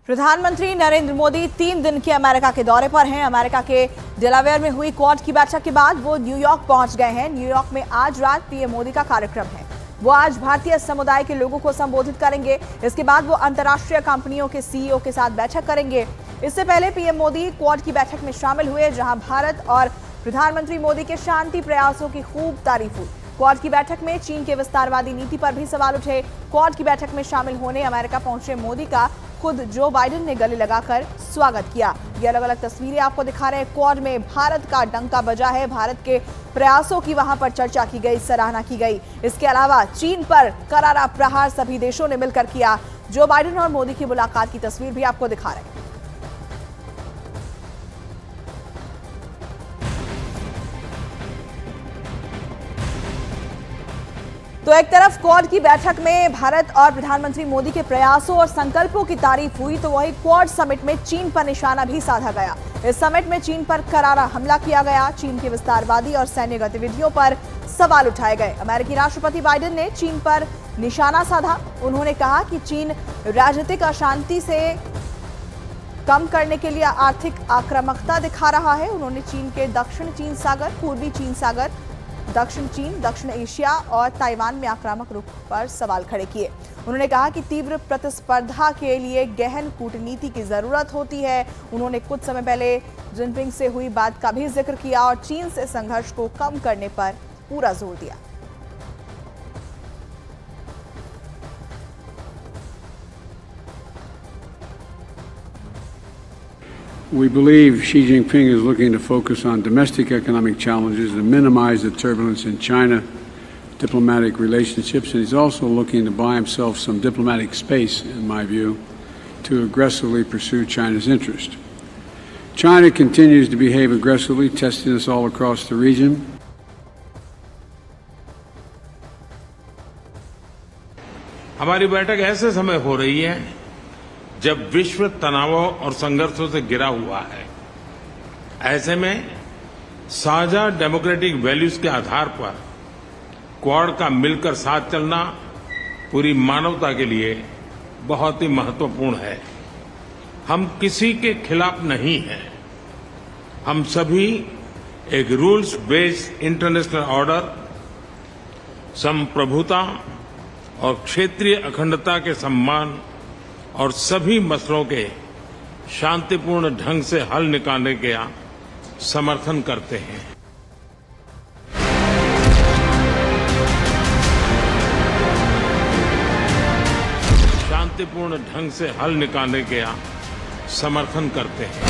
प्रधानमंत्री नरेंद्र मोदी 3 दिन के अमेरिका के दौरे पर हैं। अमेरिका के डेलावेयर में हुई क्वाड की बैठक के बाद वो न्यूयॉर्क पहुंच गए हैं। न्यूयॉर्क में आज रात पीएम मोदी का कार्यक्रम है। वो आज भारतीय समुदाय के लोगों को संबोधित करेंगे। इसके बाद वो अंतर्राष्ट्रीय कंपनियों के सीईओ के साथ बैठक करेंगे। इससे पहले पीएम मोदी क्वाड की बैठक में शामिल हुए, जहां भारत और प्रधानमंत्री मोदी के शांति प्रयासों की खूब तारीफ हुई। क्वाड की बैठक में चीन के विस्तारवादी नीति पर भी सवाल उठे। क्वाड की बैठक में शामिल होने अमेरिका पहुंचे मोदी का खुद जो बाइडेन ने गले लगाकर स्वागत किया। ये अलग अलग तस्वीरें आपको दिखा रहे हैं। क्वाड में भारत का डंका बजा है। भारत के प्रयासों की वहां पर चर्चा की गई, सराहना की गई। इसके अलावा चीन पर करारा प्रहार सभी देशों ने मिलकर किया। जो बाइडेन और मोदी की मुलाकात की तस्वीर भी आपको दिखा रहे हैं। तो एक तरफ क्वाड की बैठक में भारत और प्रधानमंत्री मोदी के प्रयासों और संकल्पों की तारीफ हुई, तो वहीं क्वाड समिट में चीन पर निशाना भी साधा गया। इस समिट में चीन पर करारा हमला किया गया। चीन के विस्तारवादी और सैन्य गतिविधियों पर सवाल उठाए गए। अमेरिकी राष्ट्रपति बाइडेन ने चीन पर निशाना साधा। उन्होंने कहा कि चीन राजनीतिक अशांति से कम करने के लिए आर्थिक आक्रामकता दिखा रहा है। उन्होंने चीन के दक्षिण चीन सागर, पूर्वी चीन सागर, दक्षिण चीन, दक्षिण एशिया और ताइवान में आक्रामक रुख पर सवाल खड़े किए। उन्होंने कहा कि तीव्र प्रतिस्पर्धा के लिए गहन कूटनीति की जरूरत होती है। उन्होंने कुछ समय पहले जिनपिंग से हुई बात का भी जिक्र किया और चीन से संघर्ष को कम करने पर पूरा जोर दिया। We believe Xi Jinping is looking to focus on domestic economic challenges and minimize the turbulence in China diplomatic relationships, and he's also looking to buy himself some diplomatic space, in my view, to aggressively pursue China's interest. China continues to behave aggressively, testing us all across the region. हमारी बैठक ऐसे समय हो रही है जब विश्व तनावों और संघर्षों से घिरा हुआ है। ऐसे में साझा डेमोक्रेटिक वैल्यूज के आधार पर क्वाड का मिलकर साथ चलना पूरी मानवता के लिए बहुत ही महत्वपूर्ण है। हम किसी के खिलाफ नहीं हैं। हम सभी एक रूल्स बेस्ड इंटरनेशनल ऑर्डर, संप्रभुता और क्षेत्रीय अखंडता के सम्मान और सभी मसलों के शांतिपूर्ण ढंग से हल निकालने का समर्थन करते हैं। शांतिपूर्ण ढंग से हल निकालने का समर्थन करते हैं।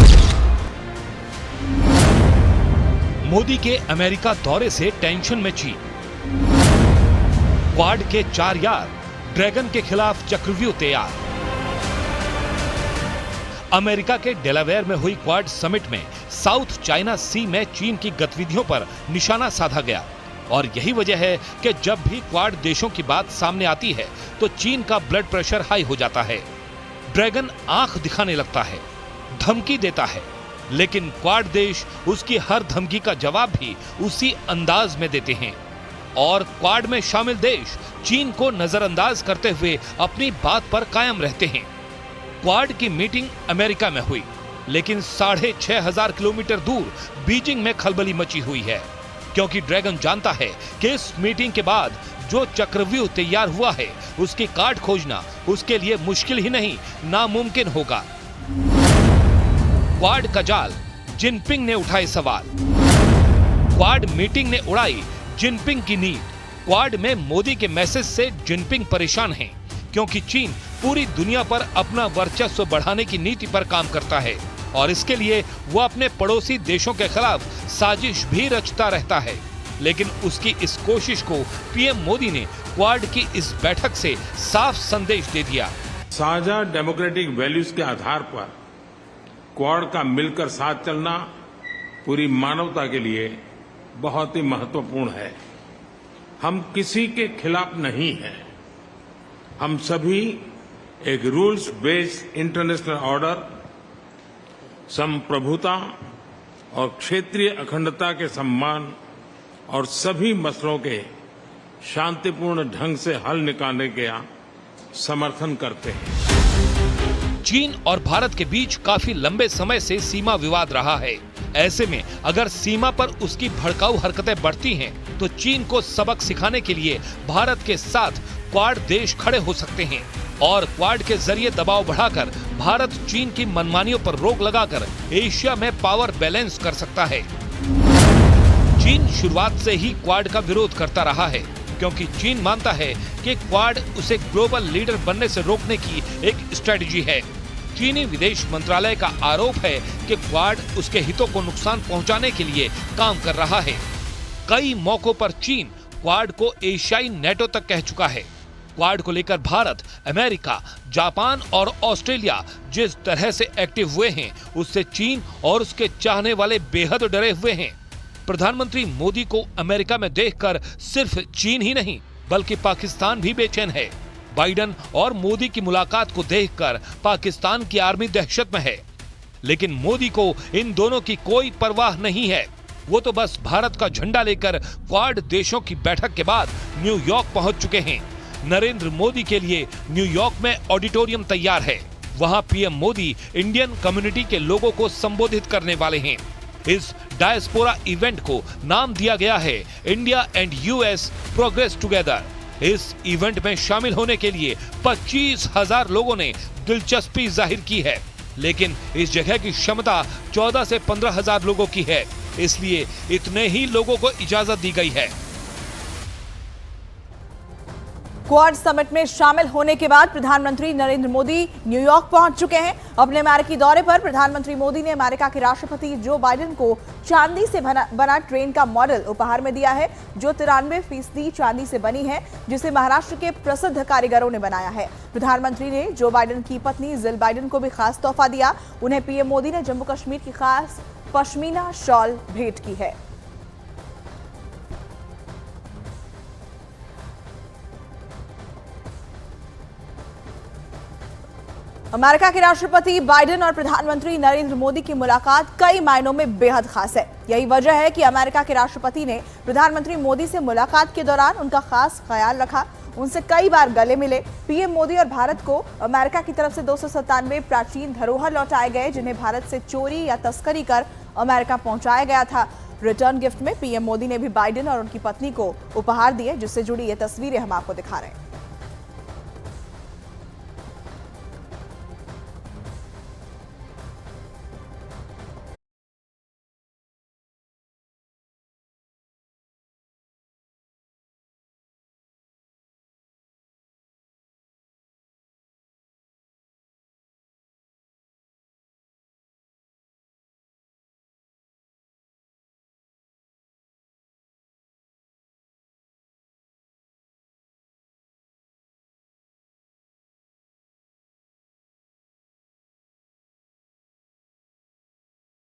मोदी के अमेरिका दौरे से टेंशन में चीन। क्वाड के 4 यार, ड्रैगन के खिलाफ चक्रव्यूह तैयार। अमेरिका के डेलावेयर में हुई क्वाड समिट में साउथ चाइना सी में चीन की गतिविधियों पर निशाना साधा गया और यही वजह है कि जब भी क्वाड देशों की बात सामने आती है तो चीन का ब्लड प्रेशर हाई हो जाता है। ड्रैगन आंख दिखाने लगता है, धमकी देता है, लेकिन क्वाड देश उसकी हर धमकी का जवाब भी उसी अंदाज में देते हैं और क्वाड में शामिल देश चीन को नजरअंदाज करते हुए अपनी बात पर कायम रहते हैं। क्वाड की मीटिंग अमेरिका में हुई, लेकिन 6,500 किलोमीटर दूर बीजिंग में खलबली मची हुई है, क्योंकि ड्रैगन जानता है कि इस मीटिंग के बाद जो चक्रव्यूह तैयार हुआ है उसकी काट खोजना उसके लिए मुश्किल ही नहीं, नामुमकिन होगा। क्वाड का जाल, जिनपिंग ने उठाए सवाल। क्वाड मीटिंग ने उड़ाई जिनपिंग की नींद। क्वाड में मोदी के मैसेज से जिनपिंग परेशान हैं, क्योंकि चीन पूरी दुनिया पर अपना वर्चस्व बढ़ाने की नीति पर काम करता है और इसके लिए वो अपने पड़ोसी देशों के खिलाफ साजिश भी रचता रहता है। लेकिन उसकी इस कोशिश को पीएम मोदी ने क्वाड की इस बैठक से साफ संदेश दे दिया। साझा डेमोक्रेटिक वैल्यूज के आधार पर क्वाड का मिलकर साथ चलना पूरी मानवता के लिए बहुत ही महत्वपूर्ण है। हम किसी के खिलाफ नहीं हैं। हम सभी एक रूल्स बेस्ड इंटरनेशनल ऑर्डर, संप्रभुता और क्षेत्रीय अखंडता के सम्मान और सभी मसलों के शांतिपूर्ण ढंग से हल निकालने का समर्थन करते हैं। चीन और भारत के बीच काफी लंबे समय से सीमा विवाद रहा है। ऐसे में अगर सीमा पर उसकी भड़काऊ हरकतें बढ़ती हैं, तो चीन को सबक सिखाने के लिए भारत के साथ क्वाड देश खड़े हो सकते हैं और क्वाड के जरिए दबाव बढ़ाकर भारत चीन की मनमानियों पर रोक लगाकर एशिया में पावर बैलेंस कर सकता है। चीन शुरुआत से ही क्वाड का विरोध करता रहा है, क्योंकि चीन मानता है कि क्वाड उसे ग्लोबल लीडर बनने से रोकने की एक स्ट्रेटजी है। चीनी विदेश मंत्रालय का आरोप है कि क्वाड उसके हितों को नुकसान पहुंचाने के लिए काम कर रहा है। कई मौकों पर चीन क्वाड को एशियाई नेटो तक कह चुका है। क्वाड को लेकर भारत, अमेरिका, जापान और ऑस्ट्रेलिया जिस तरह से एक्टिव हुए हैं, उससे चीन और उसके चाहने वाले बेहद डरे हुए हैं। प्रधानमंत्री मोदी को अमेरिका में देखकर सिर्फ चीन ही नहीं बल्कि पाकिस्तान भी बेचैन है। बाइडेन और मोदी की मुलाकात को देखकर पाकिस्तान की आर्मी दहशत में है, लेकिन मोदी को इन दोनों की कोई परवाह नहीं है। वो तो बस भारत का झंडा लेकर क्वाड देशों की बैठक के बाद न्यूयॉर्क पहुंच चुके हैं। नरेंद्र मोदी के लिए न्यूयॉर्क में ऑडिटोरियम तैयार है। वहां पीएम मोदी इंडियन कम्युनिटी के लोगों को संबोधित करने वाले हैं। इस डायस्पोरा इवेंट को नाम दिया गया है India and US progress together. इस इवेंट में शामिल होने के लिए 25,000 लोगों ने दिलचस्पी जाहिर की है, लेकिन इस जगह की क्षमता 14 से 15,000 लोगों की है, इसलिए इतने ही लोगों को इजाजत दी गई है। क्वाड समिट में शामिल होने के बाद प्रधानमंत्री नरेंद्र मोदी न्यूयॉर्क पहुंच चुके हैं। अपने अमेरिकी दौरे पर प्रधानमंत्री मोदी ने अमेरिका के राष्ट्रपति जो बाइडेन को चांदी से बना ट्रेन का मॉडल उपहार में दिया है, जो 93% चांदी से बनी है, जिसे महाराष्ट्र के प्रसिद्ध कारीगरों ने बनाया है। प्रधानमंत्री ने जो बाइडेन की पत्नी जिल बाइडेन को भी खास तोहफा दिया। उन्हें पीएम मोदी ने जम्मू कश्मीर की खास पश्मीना शॉल भेंट की है। अमेरिका के राष्ट्रपति बाइडेन और प्रधानमंत्री नरेंद्र मोदी की मुलाकात कई मायनों में बेहद खास है। यही वजह है कि अमेरिका के राष्ट्रपति ने प्रधानमंत्री मोदी से मुलाकात के दौरान उनका खास ख्याल रखा, उनसे कई बार गले मिले। पीएम मोदी और भारत को अमेरिका की तरफ से 297 प्राचीन धरोहर लौटाए गए, जिन्हें भारत से चोरी या तस्करी कर अमेरिका पहुंचाया गया था। रिटर्न गिफ्ट में पीएम मोदी ने भी बाइडेन और उनकी पत्नी को उपहार दिए, जिससे जुड़ी ये तस्वीरें हम आपको दिखा रहे हैं।